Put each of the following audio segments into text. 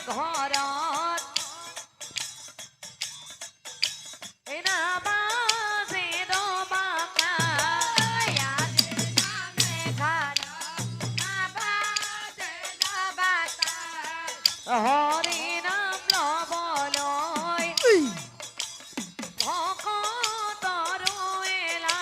ঘৰত এনা বাজে দবাকা আজি নামে ঘৰত বাজে দবাকা হৰি নাম লবলৈ ভকতৰ এলা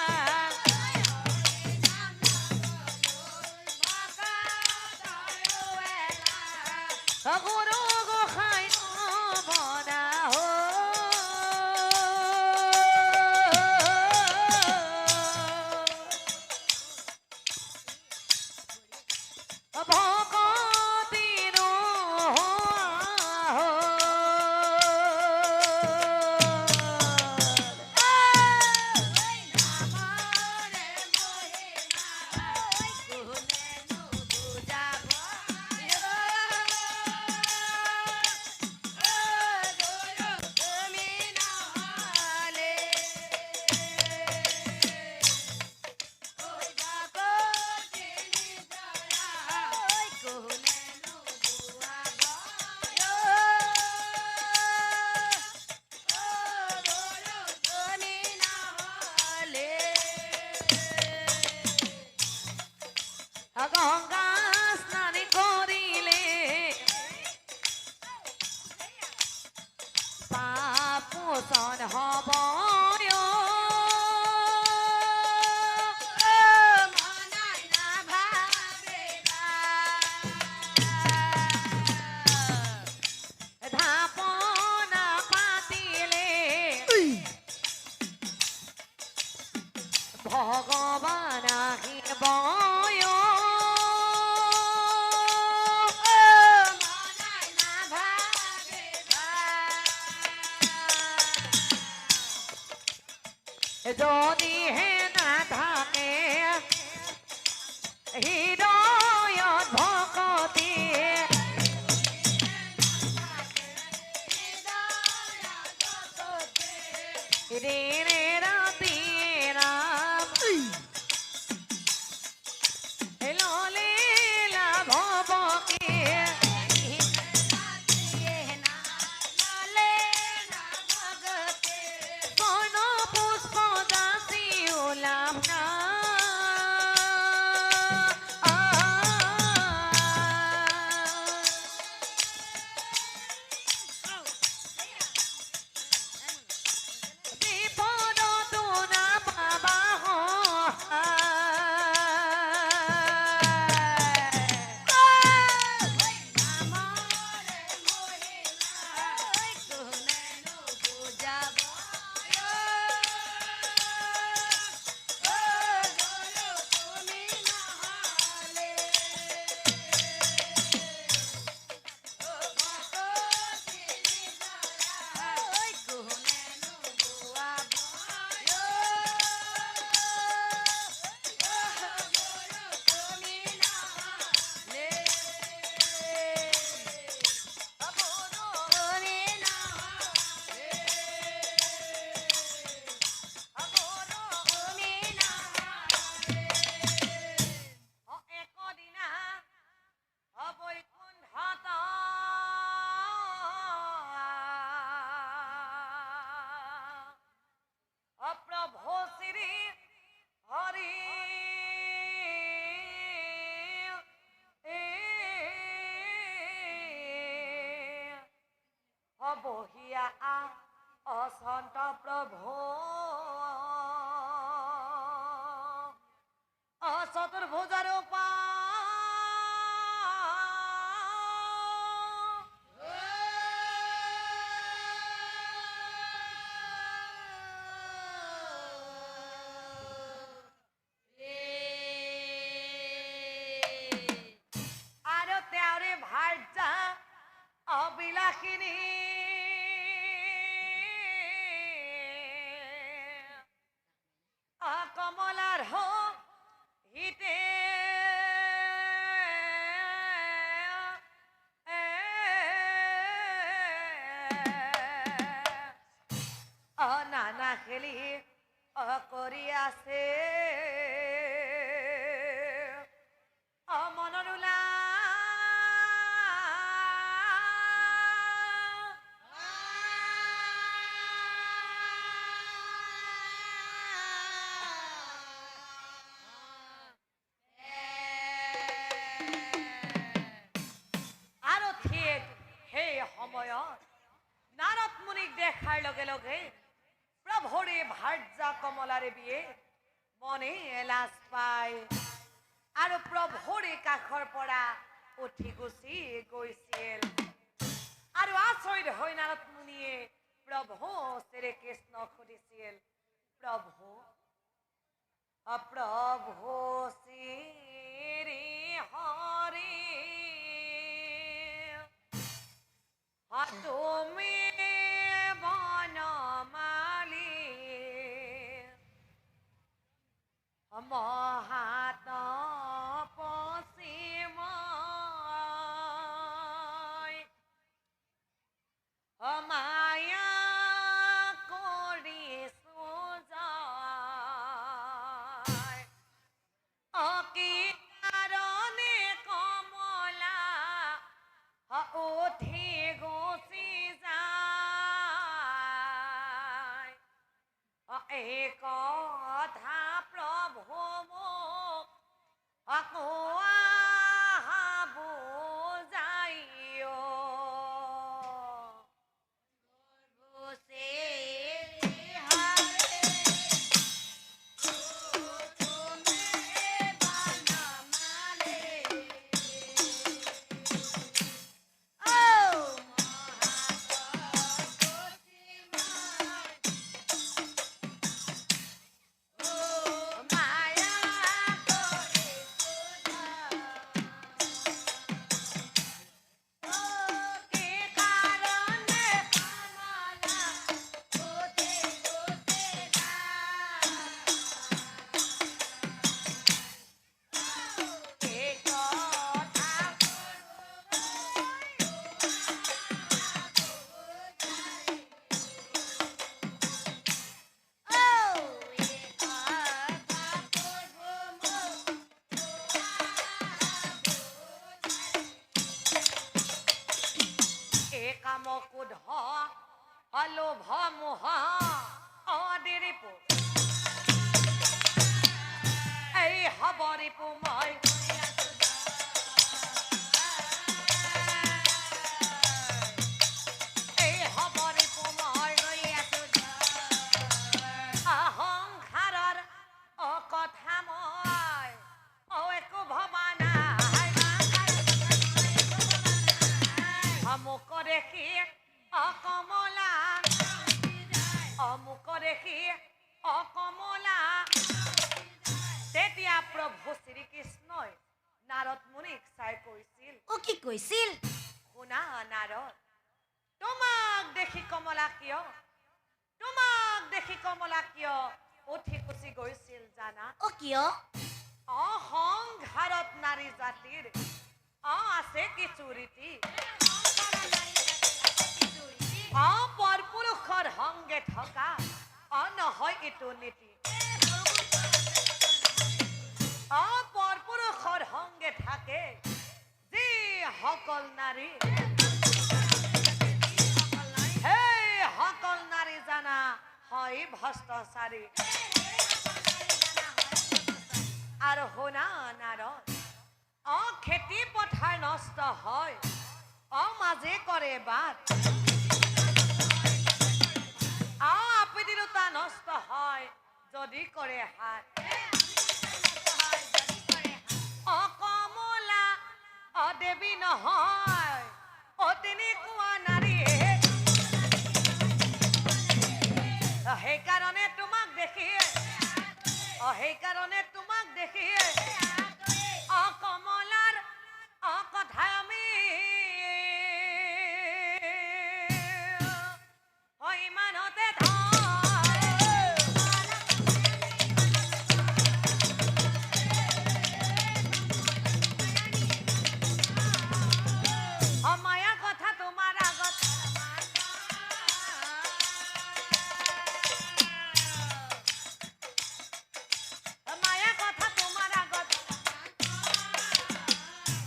গুৰু গোসাঁই নমনা ভকতি গঙ্গা স্নান করিলে পাপ মোচন হব ধাপনা পাতিলে ভগবান আহিব যদি হে না থাকে হৃদয়ত ভকতি দিনে ৰাতি ৰাম ললে লাভ বকে বহিয়া অসন্ত প্ৰভু চতুৰ্ভুজাৰ আৰু তেওঁৰে ভাৰ্যা অবিলাসিনী কমলাৰ হিতে নানা খেলি কৰি আছে মনৰ সময়ত নাৰদ মুনিক দেখাৰ লগে লগে প্ৰভুৰে ভাৰ্যা কমলাৰে বিয়ে মনে লাজ পায় আৰ প্ৰভুৰে কাখৰ পৰা উঠি গুচি গৈছিল আৰ আচৰিত হৈ নাৰদ মুনিয়ে প্ৰভু শ্ৰী কৃষ্ণ সুধিছিল প্ৰভু প্ৰভু শ্ৰী হৰি তুমি বনমালী মহাতপসীময় মায়া কৰিছো যায় অকি কাৰণে কমলা উঠি গুচি যায় এই কথা প্ৰভু মোক কোৱা বুজাইও কামকুধ লোভ মোহ অদিৰিপু এই হবৰিপু মই এই হবৰিপু মই অহংকাৰৰ কথা মই একো ভবা নাই মোক দেখি অকমলা অমুক দেখি অকমলা তেতিয়া প্ৰভু শ্ৰীকৃষ্ণই নাৰদ মুনিক চাই কৈছিল ও কি কৈছিল শুনা নাৰদ তোমাক দেখি কমলা কিয় তোমাক দেখি কমলা কিয় উঠি গুচি গৈছিল জানা ও কিয় অহংকাৰত নাৰী জাতিৰ আছে কিছু ৰীতি পৰপুৰুষৰ সংগে থকা নহয় এইটো নীতি পৰপুৰুষৰ সংগে থাকে যি সকল নাৰী সেই সকল নাৰী জানা হয় ভ্ৰষ্টাচাৰী আৰু শুনা নাৰদ খেতি পথাৰ নষ্ট হয় মাজে কৰে বাট আপীড়িতা নষ্ট হয় যদি কৰে হাত অকমলা দেৱী নহয় তেনেকুৱা নাৰী সেইকাৰণে তোমাক দেখি সেইকাৰণে তোমাক দেখি অকমলাৰ কথা আমি ইমানতে মায়া কথা তোমাৰ আগত মায়া কথা তোমাৰ আগত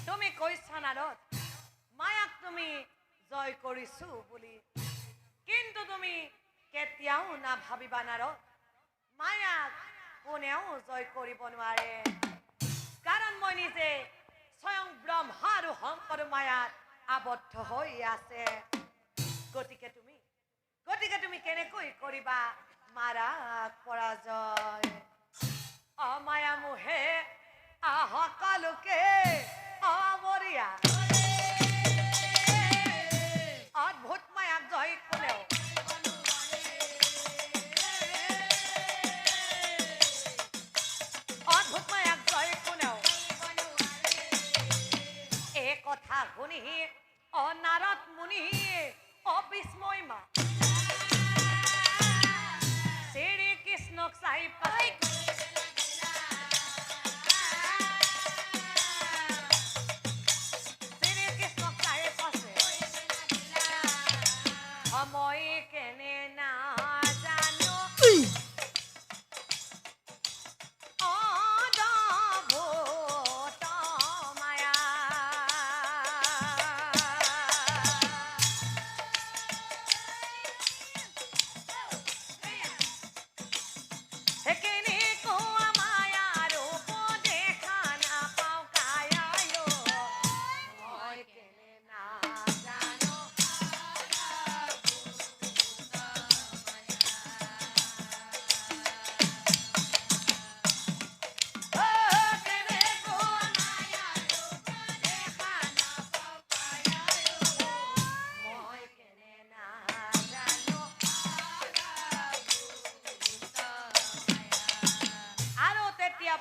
তুমি কৈছা নাৰদ মায়াক তুমি জয় কৰিছো বুলি কিন্তু তুমি কেতিয়াও নাভাবিবা নাৰদ মায়াক কোনেও জয় কৰিব নোৱাৰে কাৰণ মই নিজে স্বয়ং ব্ৰহ্মা আৰু শংকৰ মায়াত আবদ্ধ হৈ আছে গতিকে তুমি কেনেকৈ কৰিবা মাৰাক পৰাজয় অমায়া মোহে সকলোকে অমৰীয়া অদ্ভুত মায়াক জয় কোনেও অদ্ভুত মায়াক জয় কোনেও এই কথা শুনি নারদ মুনি অবিস্ময় মা শ্রী কৃষ্ণক চাই পাই শ্রী কৃষ্ণক চাই পাছে মই কেনে না জানো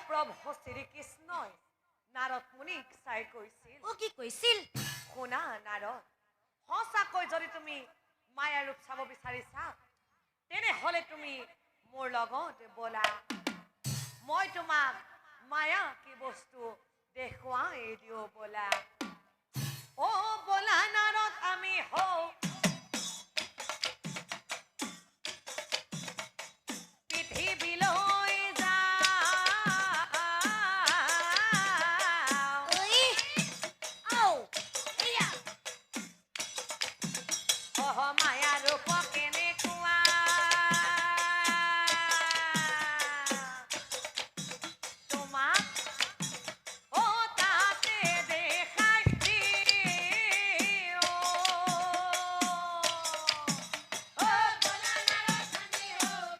প্ৰভু শ্ৰীকৃষ্ণই নাৰদ মুনিক চাই কৈছিল ও কি কৈছিল শুনা নাৰদ সঁচাকৈ যদি তুমি মায়াৰ ৰূপ চাব বিচাৰিছা তেনেহ'লে তুমি মোৰ লগত বলা মই তোমাক মায়া কি বস্তু দেখুৱাই দিওঁ বলা অ বলা নাৰদ আমি হওঁ পৃথিৱীলৈ মায়া ৰূপ কেনেকুৱা তোমাক অ তাতে দেখাই দিওঁ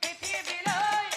পৃথিৱীলৈ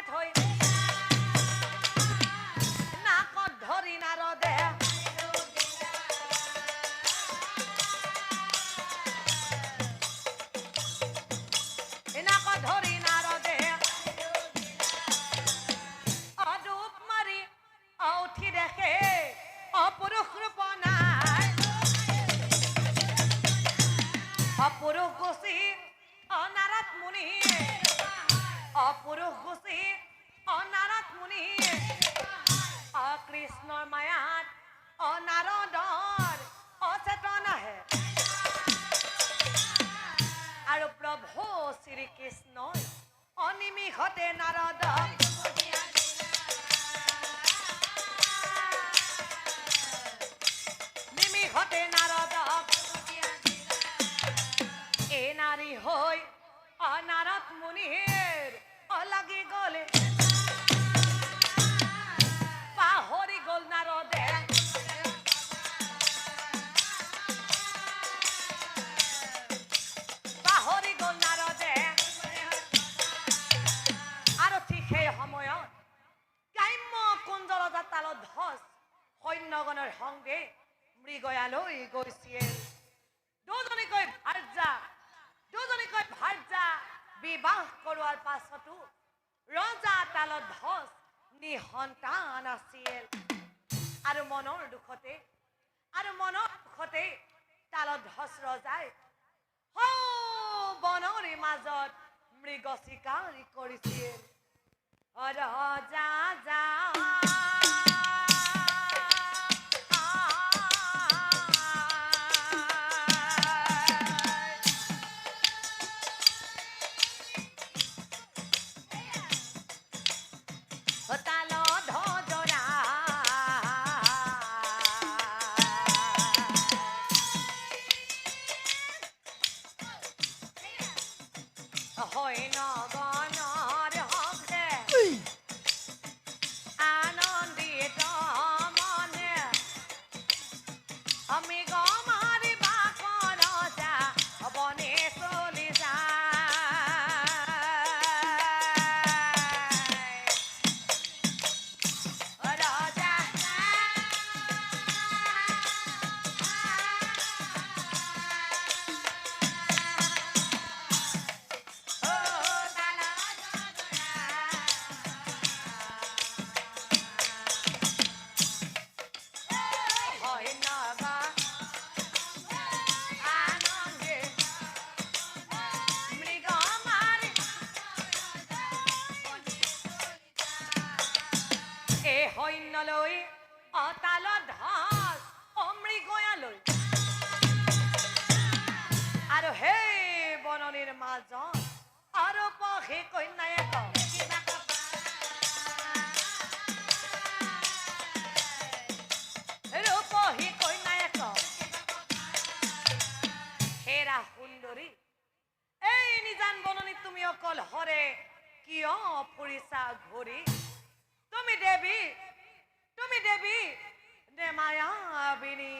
থৈ নাকত ধৰি নাৰদে নাকত ধৰি নাৰদে অডুব মাৰি উঠি দেখে অপুৰুষ ৰূপ নাই অপুৰুষ গুচি অনাৰদ মুনি অপুৰুষ গুচি অনাৰদ মুনি কৃষ্ণৰ মায়াত অনাৰদৰ অচেতন আহে আৰু প্ৰভু শ্ৰীকৃষ্ণই অনিমিষতে নাৰদক নিমিষতে নাৰদক এই নাৰী হৈ অনাৰদ মুনিৰ লাগি গ'লে পাহৰি গ'ল নাৰদে পাহৰি গ'ল নাৰদে আৰু ঠিক সেই সময়ত কাম্য কুঞ্জলতা তালত ধ্বজ সৈন্যগণৰ সংগে মৃগয়ালৈ গৈছিল দুজনীকৈ ভাৰ্যা বিবাহ কৰোৱাৰ পাছতো ৰজা তালত ধ্বজ নিসন্তান আছিল আৰু মনৰ দুখতে তালত ধ্বজ ৰজাই বনৰে মাজত মৃগ চিকাৰ কৰিছিল ৰজা যা সৈন্যলৈ অতালত ধ্বজ অমৃগয়ালৈ আৰু সেই বননিৰ মাজত আৰু পক্ষী কন্যায়ক ৰূপহী কন্যায়ক হেৰা সুন্দৰী এই নিজান বননিত তুমি অকল হৰে কিয় ফুৰিছা ঘূৰি তুমি দেৱী নে মায়াবিনী